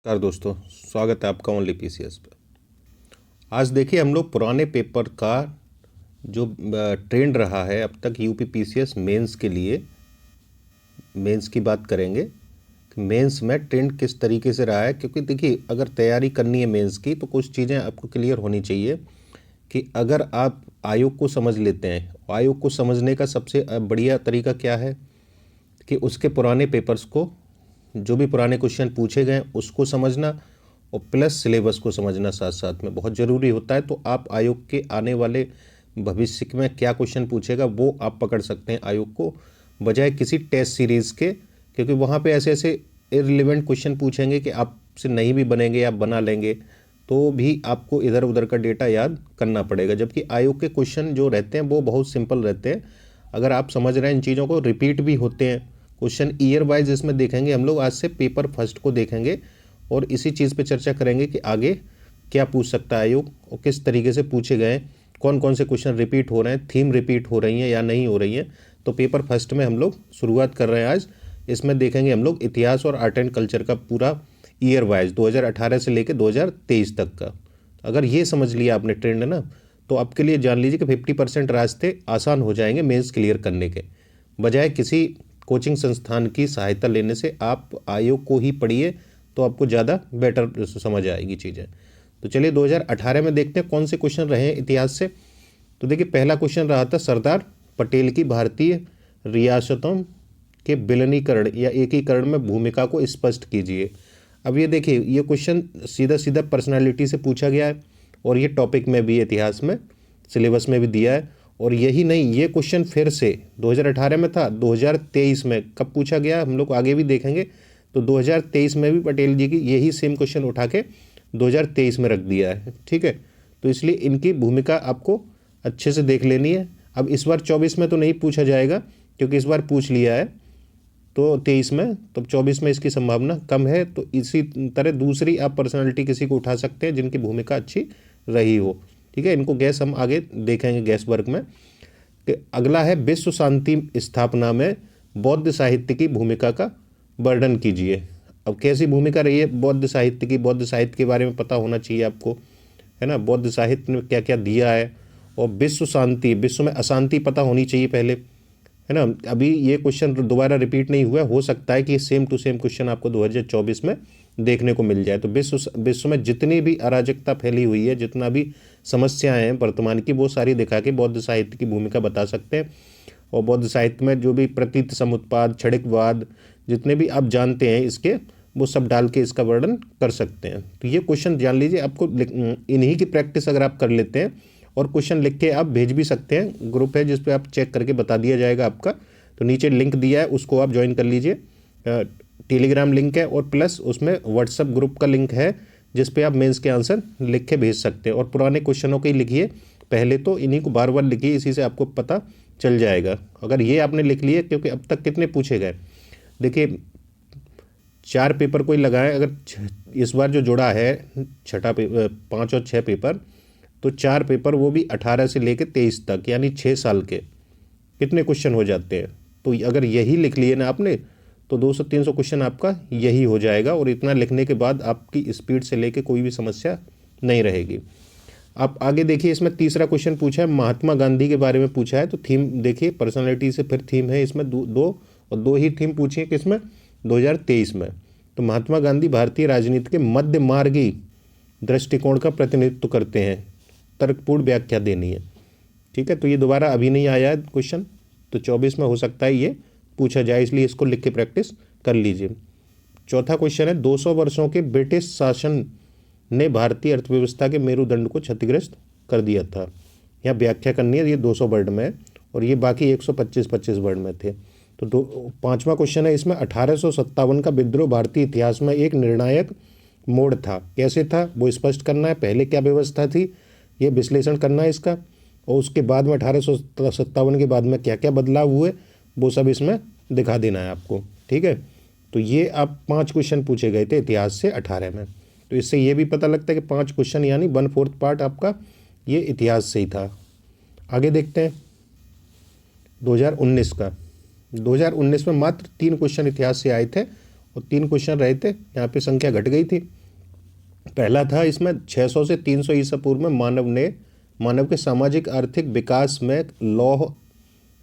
नमस्कार दोस्तों, स्वागत है आपका ओनली पीसीएस पे। आज देखिए हम लोग पुराने पेपर का जो ट्रेंड रहा है अब तक यूपी पीसीएस मेंस के लिए मेंस की बात करेंगे कि मेंस में ट्रेंड किस तरीके से रहा है। क्योंकि देखिए अगर तैयारी करनी है मेंस की तो कुछ चीज़ें आपको क्लियर होनी चाहिए कि अगर आप आयोग को समझ लेते हैं, आयोग को समझने का सबसे बढ़िया तरीका क्या है कि उसके पुराने पेपर्स को, जो भी पुराने क्वेश्चन पूछे गए उसको समझना और प्लस सिलेबस को समझना साथ साथ में बहुत ज़रूरी होता है। तो आप आयोग के आने वाले भविष्य में क्या क्वेश्चन पूछेगा वो आप पकड़ सकते हैं आयोग को, बजाय किसी टेस्ट सीरीज़ के। क्योंकि वहाँ पे ऐसे ऐसे इररिलेवेंट क्वेश्चन पूछेंगे कि आपसे नहीं भी बनेंगे, आप बना लेंगे तो भी आपको इधर उधर का डेटा याद करना पड़ेगा। जबकि आयोग के क्वेश्चन जो रहते हैं वो बहुत सिंपल रहते हैं, अगर आप समझ रहे हैं इन चीज़ों को। रिपीट भी होते हैं क्वेश्चन ईयर वाइज, इसमें देखेंगे हम लोग। आज से पेपर फर्स्ट को देखेंगे और इसी चीज़ पे चर्चा करेंगे कि आगे क्या पूछ सकता है आयोग और किस तरीके से पूछे गए, कौन कौन से क्वेश्चन रिपीट हो रहे हैं, थीम रिपीट हो रही हैं या नहीं हो रही हैं। तो पेपर फर्स्ट में हम लोग शुरुआत कर रहे हैं आज। इसमें देखेंगे हम लोग इतिहास और आर्ट एंड कल्चर का पूरा ईयर वाइज 2018 से लेकर 2023 तक का। अगर ये समझ लिया आपने ट्रेंड ना, तो आपके लिए जान लीजिए कि 50% रास्ते आसान हो जाएंगे मेंस क्लियर करने के, बजाय किसी कोचिंग संस्थान की सहायता लेने से। आप आयोग को ही पढ़िए तो आपको ज़्यादा बेटर समझ आएगी चीज़ें। तो चलिए 2018 में देखते हैं कौन से क्वेश्चन रहे हैं इतिहास से। तो देखिए पहला क्वेश्चन रहा था सरदार पटेल की भारतीय रियासतों के विलीनीकरण या एकीकरण में भूमिका को स्पष्ट कीजिए। अब ये देखिए ये क्वेश्चन सीधा सीधा पर्सनालिटी से पूछा गया है और ये टॉपिक में भी इतिहास में सिलेबस में भी दिया है। और यही नहीं, ये क्वेश्चन फिर से 2018 में था, 2023 में कब पूछा गया हम लोग आगे भी देखेंगे। तो 2023 में भी पटेल जी की यही सेम क्वेश्चन उठा के 2023 में रख दिया है। ठीक है, तो इसलिए इनकी भूमिका आपको अच्छे से देख लेनी है। अब इस बार 24 में तो नहीं पूछा जाएगा क्योंकि इस बार पूछ लिया है तो 23 में, तो 24 में इसकी संभावना कम है। तो इसी तरह दूसरी आप पर्सनालिटी किसी को उठा सकते हैं जिनकी भूमिका अच्छी रही हो। ठीक है, इनको गैस हम आगे देखेंगे गैस वर्ग में। कि अगला है विश्व शांति स्थापना में बौद्ध साहित्य की भूमिका का वर्णन कीजिए। अब कैसी भूमिका रही है बौद्ध साहित्य की, बौद्ध साहित्य के बारे में पता होना चाहिए आपको, है ना। बौद्ध साहित्य में क्या क्या दिया है, और विश्व शांति, विश्व में अशांति पता होनी चाहिए पहले, है ना। अभी ये क्वेश्चन दोबारा रिपीट नहीं हुआ, हो सकता है कि सेम टू सेम क्वेश्चन आपको 2024 में देखने को मिल जाए। तो विश्व में जितनी भी अराजकता फैली हुई है, जितना भी समस्याएं हैं वर्तमान की, वो सारी दिखा के बौद्ध साहित्य की भूमिका बता सकते हैं। और बौद्ध साहित्य में जो भी प्रतीत समुत्पाद, क्षणिकवाद, जितने भी आप जानते हैं इसके, वो सब डाल के इसका वर्णन कर सकते हैं। तो ये क्वेश्चन जान लीजिए, आपको इन्हीं की प्रैक्टिस अगर आप कर लेते हैं और क्वेश्चन लिख के आप भेज भी सकते हैं। ग्रुप है जिस पे आप चेक करके बता दिया जाएगा आपका, तो नीचे लिंक दिया है उसको आप ज्वाइन कर लीजिए। टेलीग्राम लिंक है और प्लस उसमें व्हाट्सएप ग्रुप का लिंक है जिस पे आप मेंस के आंसर लिख के भेज सकते हैं। और पुराने क्वेश्चनों के ही लिखिए पहले, तो इन्हीं को बार बार लिखिए, इसी से आपको पता चल जाएगा। अगर ये आपने लिख लिए, क्योंकि अब तक कितने पूछे गए देखिए, 4 पेपर कोई लगाए, अगर इस बार जो जुड़ा है 5 और 6 पेपर, तो 4 पेपर वो भी 18 से लेकर 23 तक, यानी 6 साल के कितने क्वेश्चन हो जाते हैं। तो अगर यही लिख लिए ना आपने, तो 200-300 क्वेश्चन आपका यही हो जाएगा। और इतना लिखने के बाद आपकी स्पीड से लेके कोई भी समस्या नहीं रहेगी। आप आगे देखिए, इसमें तीसरा क्वेश्चन पूछा है महात्मा गांधी के बारे में पूछा है। तो थीम देखिए, पर्सनालिटी से फिर थीम है इसमें, दो ही थीम पूछी है किसमें, 2023 में। तो महात्मा गांधी भारतीय राजनीति के मध्य मार्गी दृष्टिकोण का प्रतिनिधित्व करते हैं, तर्कपूर्ण व्याख्या देनी है। ठीक है, तो ये दोबारा अभी नहीं आया है क्वेश्चन, तो 24 में हो सकता है ये पूछा जाए, इसलिए इसको लिख के प्रैक्टिस कर लीजिए। चौथा क्वेश्चन है 200 वर्षों के ब्रिटिश शासन ने भारतीय अर्थव्यवस्था के मेरुदंड को क्षतिग्रस्त कर दिया था। यहाँ व्याख्या करनी है, ये 200 वर्ड में है और ये बाकी 125 वर्ड में थे। तो पांचवा क्वेश्चन है इसमें 1857 का विद्रोह भारतीय इतिहास में एक निर्णायक मोड़ था, कैसे था वो स्पष्ट करना है। पहले क्या व्यवस्था थी ये विश्लेषण करना है इसका, और उसके बाद में 1857 के बाद में क्या क्या बदलाव हुए वो सब इसमें दिखा देना है आपको। ठीक है, तो ये आप 5 क्वेश्चन पूछे गए थे इतिहास से 18 में। तो इससे ये भी पता लगता है कि 5 क्वेश्चन यानी 1/4 पार्ट आपका ये इतिहास से ही था। आगे देखते हैं 2019 का। 2019 में मात्र 3 क्वेश्चन इतिहास से आए थे और 3 क्वेश्चन रहे थे, यहाँ पे संख्या घट गई थी। पहला था इसमें 600 से 300 ईसा पूर्व में मानव के सामाजिक आर्थिक विकास में लौह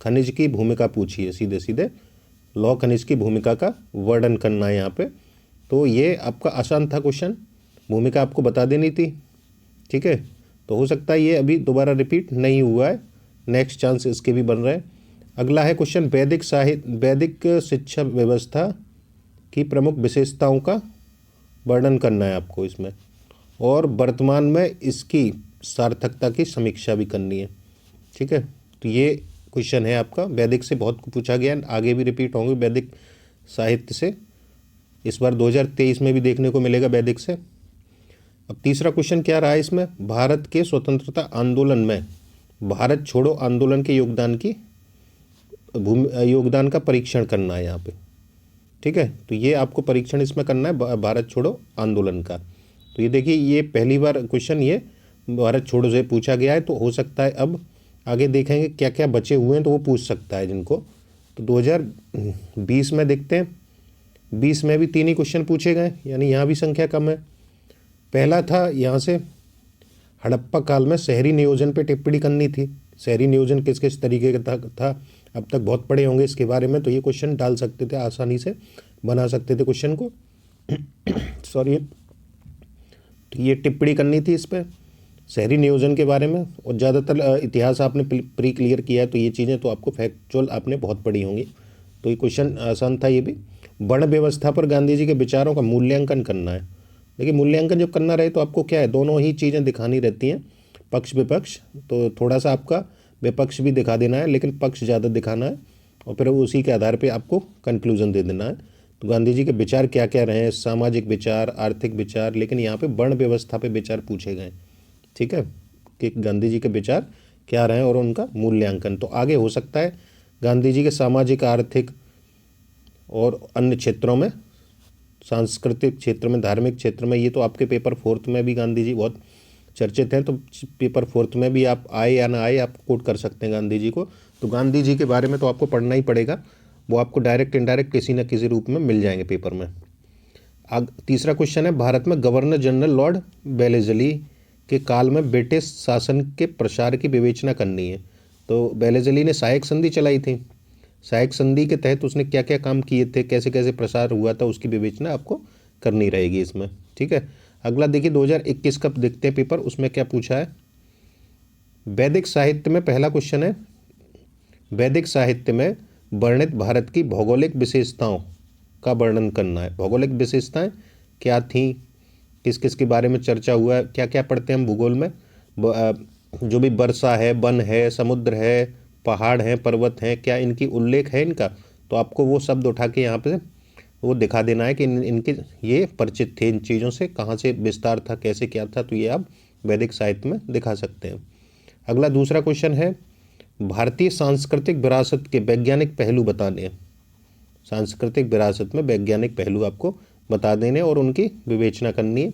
खनिज की भूमिका पूछी है, सीधे सीधे लौह खनिज की भूमिका का वर्णन करना है यहाँ पे। तो ये आपका आसान था क्वेश्चन, भूमिका आपको बता देनी थी, ठीक है। तो हो सकता है ये अभी दोबारा रिपीट नहीं हुआ है, नेक्स्ट चांस इसके भी बन रहे हैं। अगला है क्वेश्चन, वैदिक शिक्षा व्यवस्था की प्रमुख विशेषताओं का वर्णन करना है आपको इसमें, और वर्तमान में इसकी सार्थकता की समीक्षा भी करनी है, ठीक है। तो ये क्वेश्चन है आपका, वैदिक से बहुत पूछा गया है, आगे भी रिपीट होंगे वैदिक साहित्य से, इस बार 2023 में भी देखने को मिलेगा वैदिक से। अब तीसरा क्वेश्चन क्या रहा है इसमें, भारत के स्वतंत्रता आंदोलन में भारत छोड़ो आंदोलन के योगदान का परीक्षण करना है यहाँ पे, ठीक है। तो ये आपको परीक्षण इसमें करना है भारत छोड़ो आंदोलन का। तो ये देखिए, ये पहली बार क्वेश्चन ये भारत छोड़ो से पूछा गया है, तो हो सकता है अब आगे देखेंगे क्या क्या बचे हुए हैं तो वो पूछ सकता है जिनको। तो 2020 में देखते हैं, 20 में भी 3 ही क्वेश्चन पूछे गए, यानी यहाँ भी संख्या कम है। पहला था यहाँ से, हड़प्पा काल में शहरी नियोजन पे टिप्पणी करनी थी। शहरी नियोजन किस किस तरीके का था, अब तक बहुत पढ़े होंगे इसके बारे में, तो ये क्वेश्चन डाल सकते थे, आसानी से बना सकते थे क्वेश्चन को। सॉरी, तो ये टिप्पणी करनी थी इस पर शहरी नियोजन के बारे में, और ज़्यादातर इतिहास आपने प्री क्लियर किया है, तो ये चीज़ें तो आपको फैक्चुअल आपने बहुत पढ़ी होंगी, तो ये क्वेश्चन आसान था ये भी। वर्ण व्यवस्था पर गांधी जी के विचारों का मूल्यांकन करना है। देखिए, मूल्यांकन जब करना रहे तो आपको क्या है, दोनों ही चीज़ें दिखानी रहती हैं, पक्ष विपक्ष, तो थोड़ा सा आपका विपक्ष भी दिखा देना है, लेकिन पक्ष ज़्यादा दिखाना है, और फिर उसी के आधार पर आपको कंक्लूजन दे देना है। तो गांधी जी के विचार क्या क्या रहे हैं, सामाजिक विचार, आर्थिक विचार, लेकिन यहाँ पे वर्ण व्यवस्था पे विचार पूछे गए, ठीक है, कि गांधी जी के विचार क्या रहे और उनका मूल्यांकन। तो आगे हो सकता है गांधी जी के सामाजिक, आर्थिक और अन्य क्षेत्रों में, सांस्कृतिक क्षेत्र में, धार्मिक क्षेत्र में, ये तो आपके पेपर 4th में भी गांधी जी बहुत चर्चित हैं, तो पेपर 4th में भी आप आए या ना आए आप कोट कर सकते हैं गांधी जी को। तो गांधी जी के बारे में तो आपको पढ़ना ही पड़ेगा, वो आपको डायरेक्ट इनडायरेक्ट किसी न किसी रूप में मिल जाएंगे पेपर में। तीसरा क्वेश्चन है, भारत में गवर्नर जनरल लॉर्ड वेलेस्ली के काल में ब्रिटिश शासन के प्रसार की विवेचना करनी है। तो वेलेस्ली ने सहायक संधि चलाई थी, सहायक संधि के तहत उसने क्या क्या काम किए थे, कैसे कैसे प्रसार हुआ था, उसकी विवेचना आपको करनी रहेगी इसमें, ठीक है। अगला देखिए, 2021 का देखते हैं पेपर, उसमें क्या पूछा है। वैदिक साहित्य में पहला क्वेश्चन है, वैदिक साहित्य में वर्णित भारत की भौगोलिक विशेषताओं का वर्णन करना है। भौगोलिक विशेषताएं क्या थीं, किस किस के बारे में चर्चा हुआ है, क्या क्या पढ़ते हैं हम भूगोल में, जो भी वर्षा है, वन है, समुद्र है, पहाड़ हैं, पर्वत हैं, क्या इनकी उल्लेख है इनका, तो आपको वो शब्द उठा के यहाँ पे वो दिखा देना है कि इनके ये परिचित थे इन चीज़ों से, कहाँ से विस्तार था, कैसे क्या था, तो ये आप वैदिक साहित्य में दिखा सकते हैं। अगला दूसरा क्वेश्चन है, भारतीय सांस्कृतिक विरासत के वैज्ञानिक पहलू बताने हैं। सांस्कृतिक विरासत में वैज्ञानिक पहलू आपको बता देने और उनकी विवेचना करनी है।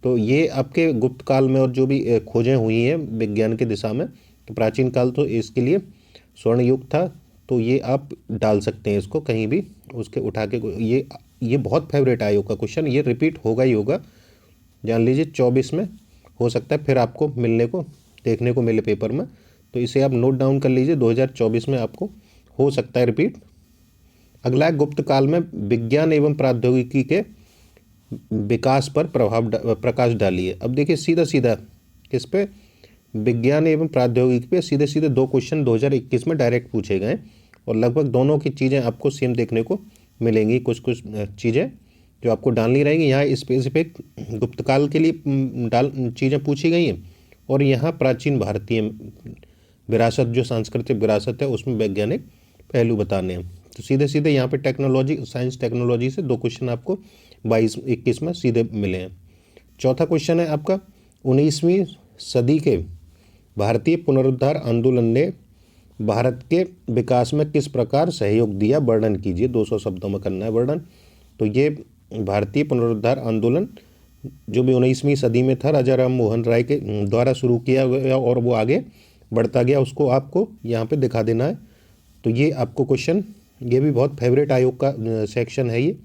तो ये आपके गुप्त काल में और जो भी खोजें हुई हैं विज्ञान की दिशा में, तो प्राचीन काल तो इसके लिए स्वर्ण युग था, तो ये आप डाल सकते हैं इसको कहीं भी उसके उठा के। ये बहुत फेवरेट आयोग का क्वेश्चन, ये रिपीट होगा ही होगा, जान लीजिए 24 में हो सकता है फिर आपको मिलने को देखने को मिले पेपर में, तो इसे आप नोट डाउन कर लीजिए, 2024 में आपको हो सकता है रिपीट। अगला है, गुप्त काल में विज्ञान एवं प्रौद्योगिकी के विकास पर प्रकाश डालिए। अब देखिए, सीधा सीधा किस पे, विज्ञान एवं प्रौद्योगिकी पे सीधे सीधे 2 क्वेश्चन 2021 में डायरेक्ट पूछे गए, और लगभग दोनों की चीज़ें आपको सेम देखने को मिलेंगी। कुछ कुछ चीज़ें जो आपको डालनी रहेंगी, यहाँ स्पेसिफिक गुप्त काल के लिए चीज़ें पूछी गई हैं, और यहाँ प्राचीन भारतीय विरासत, जो सांस्कृतिक विरासत है, उसमें वैज्ञानिक पहलू बताने हैं। तो सीधे सीधे यहाँ पे टेक्नोलॉजी, साइंस टेक्नोलॉजी से 2 क्वेश्चन आपको 22-21 में सीधे मिले हैं। चौथा क्वेश्चन है आपका, 19वीं सदी के भारतीय पुनरुद्धार आंदोलन ने भारत के विकास में किस प्रकार सहयोग दिया, वर्णन कीजिए। 200 शब्दों में करना है वर्णन। तो ये भारतीय पुनरुद्धार आंदोलन जो भी 19वीं सदी में था, राजा राम मोहन राय के द्वारा शुरू किया गया और वो आगे बढ़ता गया, उसको आपको यहाँ पे दिखा देना है। तो ये आपको क्वेश्चन, ये भी बहुत फेवरेट आयोग का सेक्शन है, ये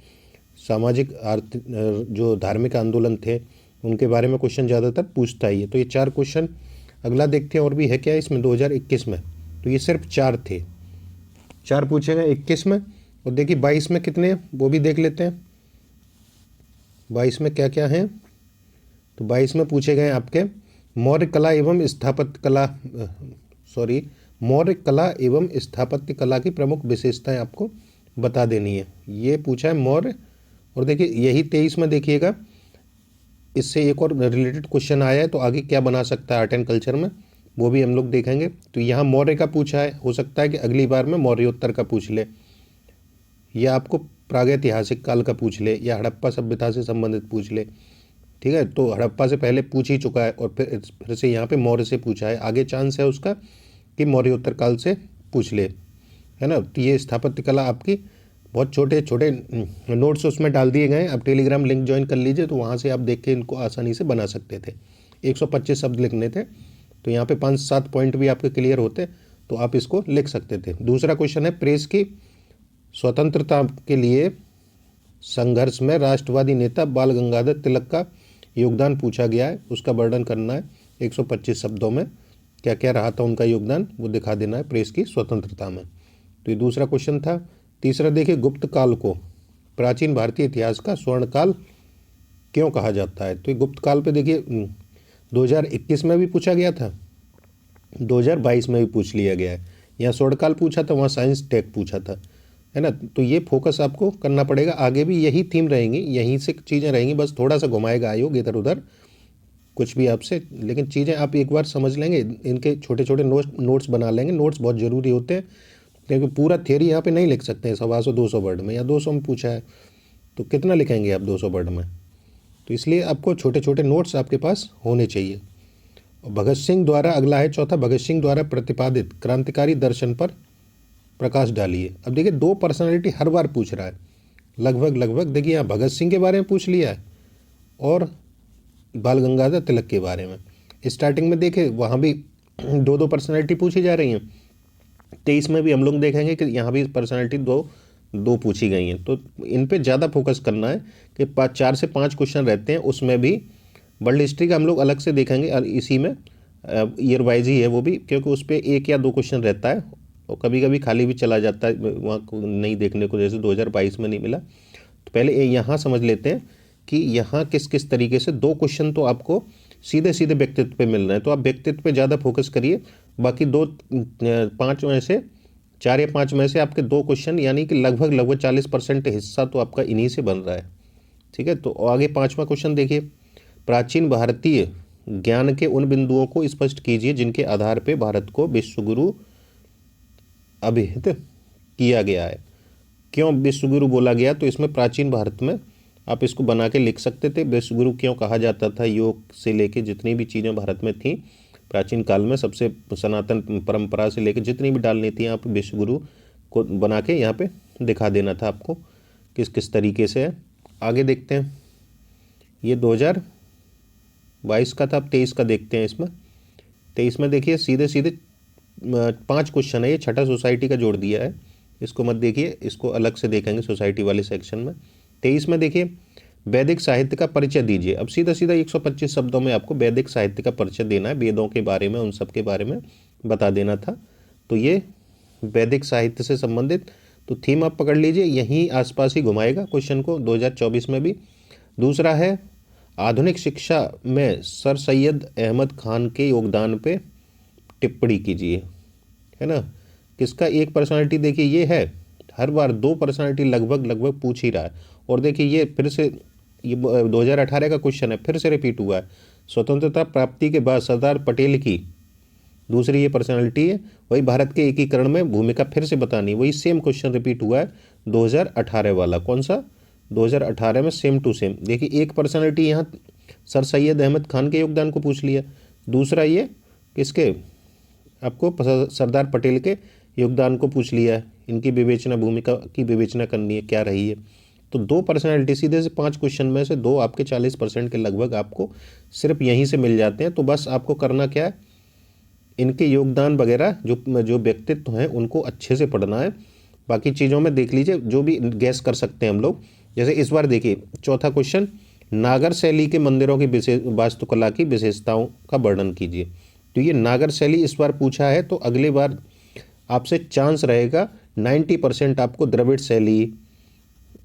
सामाजिक आर्थिक जो धार्मिक आंदोलन थे उनके बारे में क्वेश्चन ज़्यादातर पूछता ही है। तो ये 4 क्वेश्चन अगला देखते हैं और भी है क्या इसमें 2021 में। तो ये सिर्फ 4 थे, 4 पूछे गए 21 में। और देखिए 22 में कितने वो भी देख लेते हैं 22 में क्या क्या हैं। तो 22 में पूछे गए आपके मौर्य कला एवं स्थापत्य कला मौर्य कला एवं स्थापत्य कला की प्रमुख विशेषताएं आपको बता देनी है। ये पूछा है मौर्य। और देखिए यही 23 में देखिएगा इससे एक और रिलेटेड क्वेश्चन आया है, तो आगे क्या बना सकता है आर्ट एंड कल्चर में वो भी हम लोग देखेंगे। तो यहाँ मौर्य का पूछा है, हो सकता है कि अगली बार में मौर्योत्तर का पूछ ले, या आपको प्रागैतिहासिक काल का पूछ ले, या हड़प्पा सभ्यता से संबंधित पूछ ले। ठीक है, तो हड़प्पा से पहले पूछ ही चुका है और फिर से यहाँ पे मौर्य से पूछा है। आगे चांस है उसका कि मौर्योत्तर काल से पूछ ले, है ना। तो ये स्थापत्य कला आपकी बहुत छोटे छोटे नोट्स उसमें डाल दिए गए हैं। आप टेलीग्राम लिंक ज्वाइन कर लीजिए तो वहाँ से आप देख के इनको आसानी से बना सकते थे। 125 शब्द लिखने थे, तो यहाँ पे 5-7 पॉइंट भी आपके क्लियर होते तो आप इसको लिख सकते थे। दूसरा क्वेश्चन है प्रेस की स्वतंत्रता के लिए संघर्ष में राष्ट्रवादी नेता बाल गंगाधर तिलक का योगदान पूछा गया है, उसका वर्णन करना है 125 शब्दों में। क्या क्या रहा था उनका योगदान वो दिखा देना है प्रेस की स्वतंत्रता में। तो ये दूसरा क्वेश्चन था। तीसरा देखिए गुप्त काल को प्राचीन भारतीय इतिहास का स्वर्ण काल क्यों कहा जाता है। तो ये गुप्त काल पे देखिए 2021 में भी पूछा गया था, 2022 में भी पूछ लिया गया है। यहाँ स्वर्ण काल पूछा था, वहाँ साइंस टेक पूछा था, है ना। तो ये फोकस आपको करना पड़ेगा। आगे भी यही थीम रहेंगी, यहीं से चीज़ें रहेंगी, बस थोड़ा सा घुमाएगा आयोग इधर उधर कुछ भी आपसे, लेकिन चीज़ें आप एक बार समझ लेंगे। इनके छोटे छोटे नोट्स बना लेंगे। नोट्स बहुत ज़रूरी होते हैं क्योंकि पूरा थ्योरी यहाँ पे नहीं लिख सकते हैं 125-200 वर्ड में, या 200 में पूछा है तो कितना लिखेंगे आप 200 वर्ड में। तो इसलिए आपको छोटे छोटे नोट्स आपके पास होने चाहिए। और भगत सिंह द्वारा अगला है चौथा, भगत सिंह द्वारा प्रतिपादित क्रांतिकारी दर्शन पर प्रकाश डालिए। अब देखिए 2 पर्सनालिटी हर बार पूछ रहा है लगभग। देखिए यहाँ भगत सिंह के बारे में पूछ लिया है और बाल गंगाधर तिलक के बारे में। स्टार्टिंग में देखे वहाँ भी 2 पर्सनालिटी पूछी जा रही हैं। 23 में भी हम लोग देखेंगे कि यहाँ भी पर्सनालिटी दो पूछी गई हैं। तो इन पे ज़्यादा फोकस करना है कि 4 से 5 क्वेश्चन रहते हैं। उसमें भी वर्ल्ड हिस्ट्री का हम लोग अलग से देखेंगे, और इसी में ईयर वाइज ही है वो भी, क्योंकि उस पर 1 या 2 क्वेश्चन रहता है और कभी कभी खाली भी चला जाता है वहाँ नहीं देखने को, जैसे 2022 में नहीं मिला। तो पहले यहाँ समझ लेते हैं कि यहाँ किस किस तरीके से 2 क्वेश्चन तो आपको सीधे सीधे व्यक्तित्व पे मिल रहे हैं, तो आप व्यक्तित्व पे ज़्यादा फोकस करिए। बाकी 5 में से 4 या 5 में से आपके 2 क्वेश्चन, यानी कि लगभग 40% हिस्सा तो आपका इन्हीं से बन रहा है। ठीक है, तो आगे 5वां क्वेश्चन देखिए, प्राचीन भारतीय ज्ञान के उन बिंदुओं को स्पष्ट कीजिए जिनके आधार पर भारत को विश्वगुरु अभिहित किया गया है। क्यों विश्वगुरु बोला गया, तो इसमें प्राचीन भारत में आप इसको बना के लिख सकते थे। विश्वगुरु क्यों कहा जाता था, योग से लेके जितनी भी चीज़ें भारत में थी प्राचीन काल में, सबसे सनातन परंपरा से लेके जितनी भी डालनी थी आप विश्वगुरु को बना के यहाँ पे दिखा देना था आपको किस किस तरीके से है। आगे देखते हैं, ये 2022 का था, अब 23 का देखते हैं। इसमें 23 में देखिए सीधे सीधे 5 क्वेश्चन है। ये छठा सोसाइटी का जोड़ दिया है, इसको मत देखिए, इसको अलग से देखेंगे सोसाइटी वाले सेक्शन में। 23 में देखिए वैदिक साहित्य का परिचय दीजिए। अब सीधा सीधा 125 शब्दों में आपको वैदिक साहित्य का परिचय देना है, वेदों के बारे में, उन सब के बारे में बता देना था। तो ये वैदिक साहित्य से संबंधित तो थीम आप पकड़ लीजिए, यहीं आसपास ही घुमाएगा क्वेश्चन को 2024 में भी। दूसरा है आधुनिक शिक्षा में सर सैयद अहमद खान के योगदान पे टिप्पणी कीजिए, है ना। किसका 1 पर्सनालिटी देखिए ये है, हर बार 2 पर्सनालिटी लगभग पूछ ही रहा है। और देखिए ये फिर से ये 2018 का क्वेश्चन है, फिर से रिपीट हुआ है। स्वतंत्रता प्राप्ति के बाद सरदार पटेल की दूसरी ये पर्सनालिटी है, वही भारत के एकीकरण में भूमिका फिर से बतानी, वही सेम क्वेश्चन रिपीट हुआ है 2018 वाला। कौन सा, 2018 में सेम टू सेम। देखिए 1 पर्सनालिटी यहाँ सर सैयद अहमद खान के योगदान को पूछ लिया, दूसरा ये किसके, आपको सरदार पटेल के योगदान को पूछ लिया है। इनकी विवेचना, भूमिका की विवेचना करनी है क्या रही है। तो 2 पर्सनालिटी सीधे से 5 क्वेश्चन में से 2 आपके 40% के लगभग आपको सिर्फ यहीं से मिल जाते हैं। तो बस आपको करना क्या है, इनके योगदान वगैरह जो व्यक्तित्व हैं उनको अच्छे से पढ़ना है। बाकी चीज़ों में देख लीजिए, जो भी गैस कर सकते हैं हम लोग जैसे इस बार देखिए चौथा क्वेश्चन, नागर शैली के मंदिरों की विशेष वास्तुकला की विशेषताओं का वर्णन कीजिए। तो ये नागर शैली इस बार पूछा है, तो अगली बार आपसे चांस रहेगा 90% आपको द्रविड़ शैली,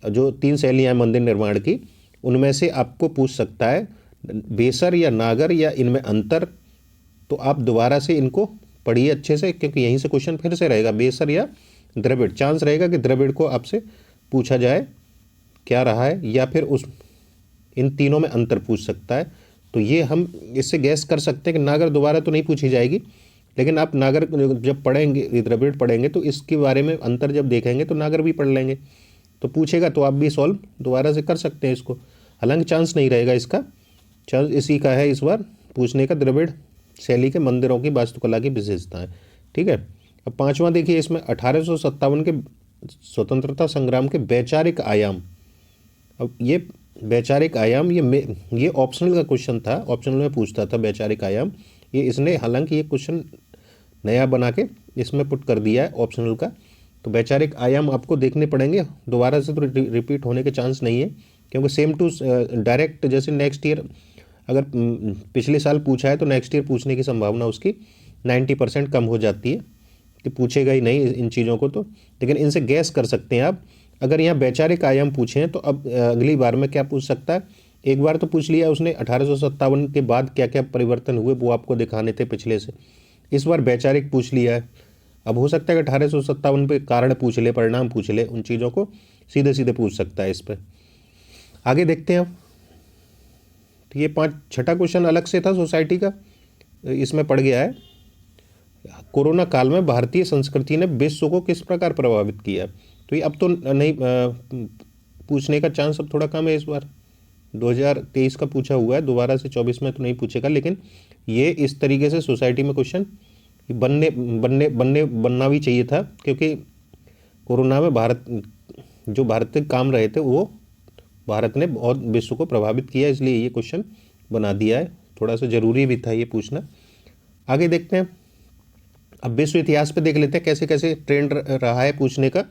जो 3 शैलियाँ हैं मंदिर निर्माण की, उनमें से आपको पूछ सकता है बेसर या नागर या इनमें अंतर। तो आप दोबारा से इनको पढ़िए अच्छे से, क्योंकि यहीं से क्वेश्चन फिर से रहेगा बेसर या द्रविड़। चांस रहेगा कि द्रविड़ को आपसे पूछा जाए क्या रहा है, या फिर उस इन तीनों में अंतर पूछ सकता है। तो ये हम इससे गैस कर सकते हैं कि नागर दोबारा तो नहीं पूछी जाएगी, लेकिन आप नागर जब पढ़ेंगे, द्रविड़ पढ़ेंगे, तो इसके बारे में अंतर जब देखेंगे तो नागर भी पढ़ लेंगे, तो पूछेगा तो आप भी सॉल्व दोबारा से कर सकते हैं इसको। हालांकि चांस नहीं रहेगा इसका, चांस इसी का है इस बार पूछने का, द्रविड़ शैली के मंदिरों की वास्तुकला की विशेषताएं। ठीक है। अब पांचवा देखिए, इसमें 1857 के स्वतंत्रता संग्राम के वैचारिक आयाम। अब ये वैचारिक आयाम ये ऑप्शनल का क्वेश्चन था, ऑप्शनल में पूछता था वैचारिक आयाम। ये इसने हालांकि ये क्वेश्चन नया बना के इसमें पुट कर दिया है ऑप्शनल का। तो वैचारिक आयाम आपको देखने पड़ेंगे दोबारा से, तो रिपीट होने के चांस नहीं है, क्योंकि सेम टू डायरेक्ट जैसे नेक्स्ट ईयर अगर पिछले साल पूछा है तो नेक्स्ट ईयर पूछने की संभावना उसकी 90% कम हो जाती है कि पूछेगा ही नहीं इन चीज़ों को। तो लेकिन इनसे गैस कर सकते हैं आप। अगर यहाँ वैचारिक आयाम पूछे हैं तो अब अगली बार में क्या पूछ सकता है। एक बार तो पूछ लिया उसने 1857 के बाद क्या क्या परिवर्तन हुए वो आपको दिखाने थे पिछले से, इस बार वैचारिक पूछ लिया है। अब हो सकता है कि 1857 पे कारण पूछ ले, परिणाम पूछ ले, उन चीज़ों को सीधे सीधे पूछ सकता है इस पर। आगे देखते हैं अब। तो ये छठा क्वेश्चन अलग से था सोसाइटी का, इसमें पड़ गया है, कोरोना काल में भारतीय संस्कृति ने विश्व को किस प्रकार प्रभावित किया। तो ये अब तो नहीं पूछने का चांस अब थोड़ा कम है इस बार, 2023 का पूछा हुआ है, दोबारा से 24 में तो नहीं पूछेगा। लेकिन ये इस तरीके से सोसाइटी में क्वेश्चन बनना भी चाहिए था, क्योंकि कोरोना में भारत के काम रहे थे वो भारत ने बहुत विश्व को प्रभावित किया, इसलिए ये क्वेश्चन बना दिया है। थोड़ा सा ज़रूरी भी था ये पूछना। आगे देखते हैं। अब विश्व इतिहास पे देख लेते हैं कैसे कैसे ट्रेंड रहा है पूछने का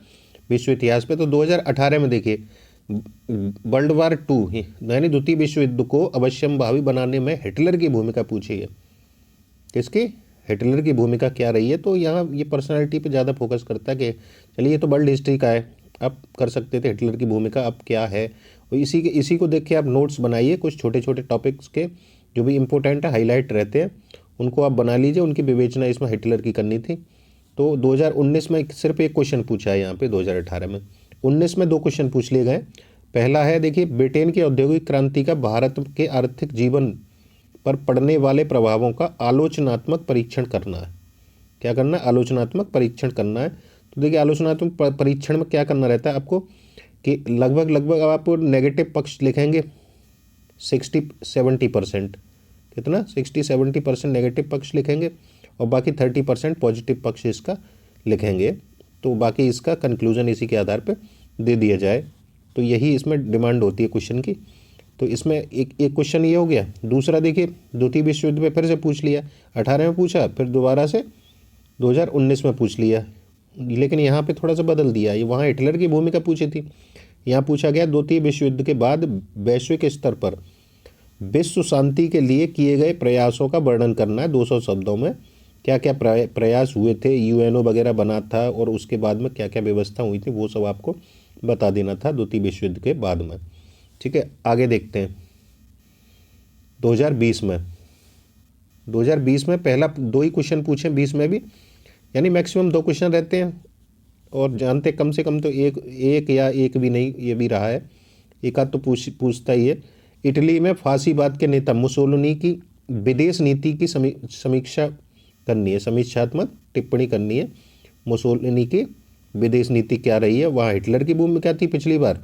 विश्व इतिहास पे। तो 2018 में देखिए, वर्ल्ड वार 2 यानी द्वितीय विश्व युद्ध को अवश्यंभावी बनाने में हिटलर की भूमिका पूछी है। किसकी? हिटलर की भूमिका क्या रही है। तो यहाँ ये पर्सनालिटी पे ज़्यादा फोकस करता है कि चलिए ये तो वर्ल्ड हिस्ट्री का है, आप कर सकते थे हिटलर की भूमिका अब क्या है। और इसी को देख के आप नोट्स बनाइए, कुछ छोटे छोटे टॉपिक्स के जो भी इम्पोर्टेंट है, हाईलाइट रहते हैं, उनको आप बना लीजिए। उनकी विवेचना इसमें हिटलर की करनी थी। तो 2019 में सिर्फ एक क्वेश्चन पूछा है यहाँ पे, 2018 में। 19 में 2 क्वेश्चन पूछ लिए गए। पहला है देखिए, ब्रिटेन की औद्योगिक क्रांति का भारत के आर्थिक जीवन पर पड़ने वाले प्रभावों का आलोचनात्मक परीक्षण करना है। क्या करना है? आलोचनात्मक परीक्षण करना है। तो देखिए आलोचनात्मक परीक्षण में क्या करना रहता है आपको कि लगभग आप नेगेटिव पक्ष लिखेंगे 60-70%, कितना 60-70% नेगेटिव पक्ष लिखेंगे और बाकी 30% पॉजिटिव पक्ष इसका लिखेंगे। तो बाकी इसका कंक्लूजन इसी के आधार पे दे दिया जाए। तो यही इसमें डिमांड होती है क्वेश्चन की। तो इसमें एक क्वेश्चन ये हो गया। दूसरा देखिए, द्वितीय विश्व युद्ध में फिर से पूछ लिया, 18 में पूछा, फिर दोबारा से 2019 में पूछ लिया, लेकिन यहाँ पे थोड़ा सा बदल दिया। ये वहाँ हिटलर की भूमिका पूछी थी, यहाँ पूछा गया द्वितीय विश्व युद्ध के बाद वैश्विक स्तर पर विश्व शांति के लिए किए गए प्रयासों का वर्णन करना है 200 शब्दों में। क्या क्या प्रयास हुए थे, यूएनओ वगैरह बना था और उसके बाद में क्या क्या व्यवस्था हुई थी, वो सब आपको बता देना था द्वितीय विश्व युद्ध के बाद में। ठीक है, आगे देखते हैं। 2020 में पहला 2 ही क्वेश्चन पूछे, 20 में भी, यानी मैक्सिमम 2 क्वेश्चन रहते हैं। और जानते कम से कम तो एक या एक भी नहीं, ये भी रहा है, एक आध तो पूछता ही है। इटली में फासीवाद के नेता मुसोलिनी की विदेश नीति की समीक्षा करनी है, समीक्षात्मक टिप्पणी करनी है। मुसोलिनी की विदेश नीति क्या रही है, वहाँ हिटलर की भूमिका थी पिछली बार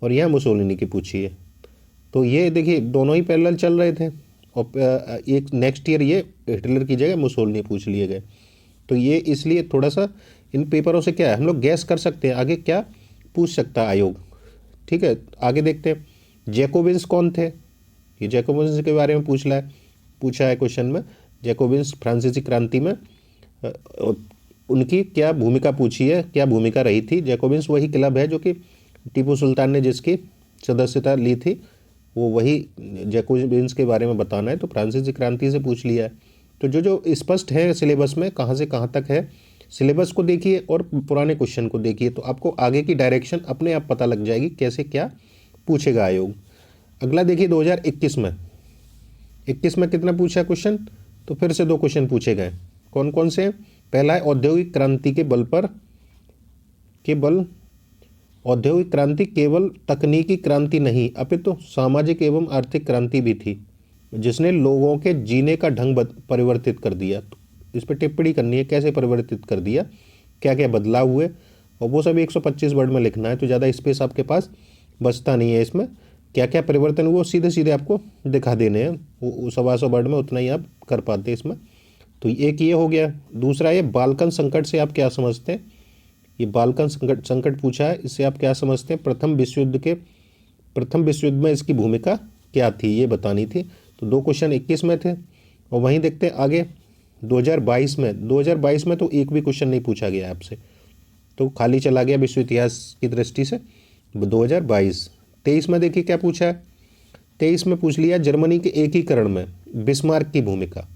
और यहाँ मुसोलिनी की पूछी है। तो ये देखिए दोनों ही पैरेलल चल रहे थे और एक नेक्स्ट ईयर ये हिटलर की जगह मुसोलिनी पूछ लिए गए। तो ये इसलिए थोड़ा सा इन पेपरों से क्या है, हम लोग गैस कर सकते हैं आगे क्या पूछ सकता है आयोग। ठीक है, आगे देखते हैं। जैकोबिन्स कौन थे, ये जैकोबिन्स के बारे में पूछा है क्वेश्चन में। जैकोबिन्स फ्रांसीसी क्रांति में उनकी क्या भूमिका पूछी है, क्या भूमिका रही थी। जैकोबिन्स वही क्लब है जो कि टीपू सुल्तान ने जिसकी सदस्यता ली थी वो वही जैकोबिन्स के बारे में बताना है, तो फ्रांसीसी क्रांति से पूछ लिया है। तो जो जो स्पष्ट है सिलेबस में कहाँ से कहाँ तक है, सिलेबस को देखिए और पुराने क्वेश्चन को देखिए, तो आपको आगे की डायरेक्शन अपने आप पता लग जाएगी कैसे क्या पूछेगा आयोग। अगला देखिए 2021 में, 21 में कितना पूछा क्वेश्चन, तो फिर से 2 क्वेश्चन पूछे गए। कौन कौन से? पहला है औद्योगिक क्रांति के बल पर, केवल औद्योगिक क्रांति केवल तकनीकी क्रांति नहीं अपितु सामाजिक एवं आर्थिक क्रांति भी थी, जिसने लोगों के जीने का ढंग परिवर्तित कर दिया। तो इस पर टिप्पणी करनी है, कैसे परिवर्तित कर दिया, क्या क्या बदलाव हुए, और वो सभी 125 वर्ड में लिखना है, तो ज़्यादा स्पेस आपके पास बचता नहीं है। इसमें क्या क्या परिवर्तन हुआ सीधे सीधे आपको दिखा देने हैं, वो 125 वर्ड में उतना ही आप कर पाते इसमें। तो एक ये हो गया। दूसरा ये बाल्कन संकट से आप क्या समझते हैं, ये बाल्कन संकट पूछा है, इससे आप क्या समझते हैं। प्रथम विश्व युद्ध में इसकी भूमिका क्या थी ये बतानी थी। तो 2 क्वेश्चन 21 में थे, और वहीं देखते हैं आगे 2022 में तो एक भी क्वेश्चन नहीं पूछा गया आपसे, तो खाली चला गया विश्व इतिहास की दृष्टि से 2022। 23 में देखिए क्या पूछा है, 23 में पूछ लिया जर्मनी के एकीकरण में बिस्मार्क की भूमिका।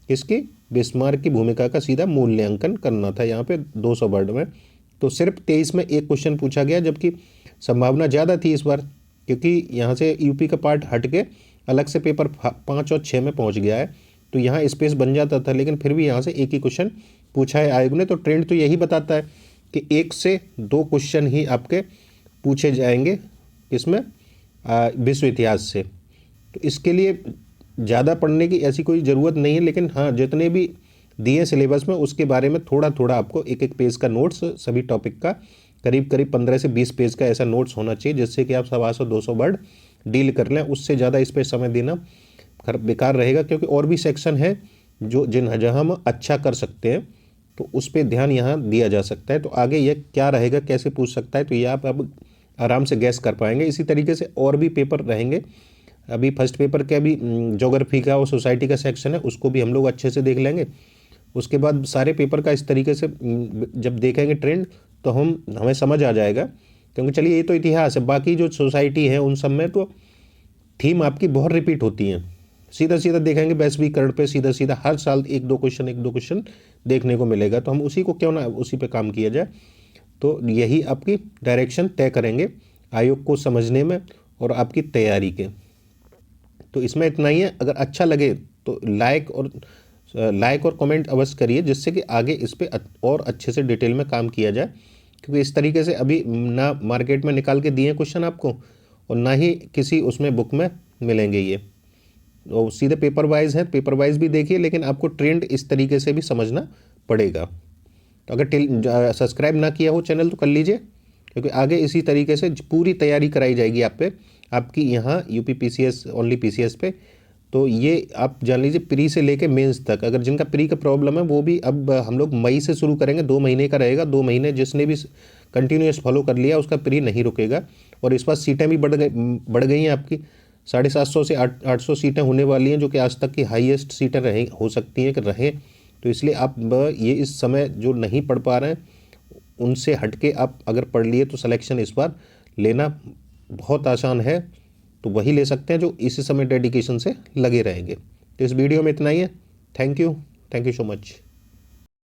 किसकी? बिस्मार्क की भूमिका का सीधा मूल्यांकन करना था यहाँ पे 200 वर्ड में। तो सिर्फ 23 में एक क्वेश्चन पूछा गया, जबकि संभावना ज़्यादा थी इस बार, क्योंकि यहाँ से यूपी का पार्ट हट के अलग से पेपर 5 और 6 में पहुँच गया है, तो यहाँ स्पेस बन जाता था, लेकिन फिर भी यहाँ से एक ही क्वेश्चन पूछा है आयोग ने। तो ट्रेंड तो यही बताता है कि 1 से 2 क्वेश्चन ही आपके पूछे जाएंगे इसमें विश्व इतिहास से। तो इसके लिए ज़्यादा पढ़ने की ऐसी कोई ज़रूरत नहीं है, लेकिन हाँ जितने भी दिए सिलेबस में उसके बारे में थोड़ा थोड़ा आपको एक एक पेज का नोट्स सभी टॉपिक का करीब करीब 15 से 20 पेज का ऐसा नोट्स होना चाहिए, जिससे कि आप 125-200 वर्ड डील कर लें। उससे ज़्यादा इस पर समय देना बेकार रहेगा, क्योंकि और भी सेक्शन है जो जहाँ हम अच्छा कर सकते हैं, तो उस पर ध्यान यहाँ दिया जा सकता है। तो आगे ये क्या रहेगा, कैसे पूछ सकता है, तो ये आप अब आराम से गैस कर पाएंगे। इसी तरीके से और भी पेपर रहेंगे। अभी फर्स्ट पेपर का भी ज्योग्राफी का और सोसाइटी का सेक्शन है, उसको भी हम लोग अच्छे से देख लेंगे। उसके बाद सारे पेपर का इस तरीके से जब देखेंगे ट्रेंड, तो हमें समझ आ जाएगा। क्योंकि चलिए ये तो इतिहास है, बाकी जो सोसाइटी है उन सब में तो थीम आपकी बहुत रिपीट होती हैं। सीधा सीधा देखेंगे 20-20 पे सीधा सीधा हर साल 1-2 क्वेश्चन देखने को मिलेगा, तो हम उसी को क्यों ना उसी पे काम किया जाए। तो यही आपकी डायरेक्शन तय करेंगे आयोग को समझने में और आपकी तैयारी के। तो इसमें इतना ही है। अगर अच्छा लगे तो लाइक और कमेंट अवश्य करिए, जिससे कि आगे इस पर और अच्छे से डिटेल में काम किया जाए। क्योंकि इस तरीके से अभी ना मार्केट में निकाल के दिए क्वेश्चन आपको, और ना ही किसी उसमें बुक में मिलेंगे ये। तो सीधे पेपर वाइज है, पेपर वाइज भी देखिए, लेकिन आपको ट्रेंड इस तरीके से भी समझना पड़ेगा। तो अगर सब्सक्राइब ना किया हो चैनल तो कर लीजिए, क्योंकि आगे इसी तरीके से पूरी तैयारी कराई जाएगी आपकी यहाँ यूपी पीसीएस ओनली पीसीएस पे। तो ये आप जान लीजिए प्री से लेके मेंस तक। अगर जिनका प्री का प्रॉब्लम है वो भी अब हम लोग मई से शुरू करेंगे, 2 महीने का रहेगा। 2 महीने जिसने भी कंटिन्यूस फॉलो कर लिया उसका प्री नहीं रुकेगा। और इस बार सीटें भी बढ़ गई हैं आपकी, 750 से 800 सीटें होने वाली हैं, जो कि आज तक की हाईएस्ट सीटें हो सकती हैं कि रहें। तो इसलिए आप ये इस समय जो नहीं पढ़ पा रहे हैं उनसे हट के आप अगर पढ़ लिए तो सिलेक्शन इस बार लेना बहुत आसान है। तो वही ले सकते हैं जो इसी समय डेडिकेशन से लगे रहेंगे। तो इस वीडियो में इतना ही है। Thank you so much.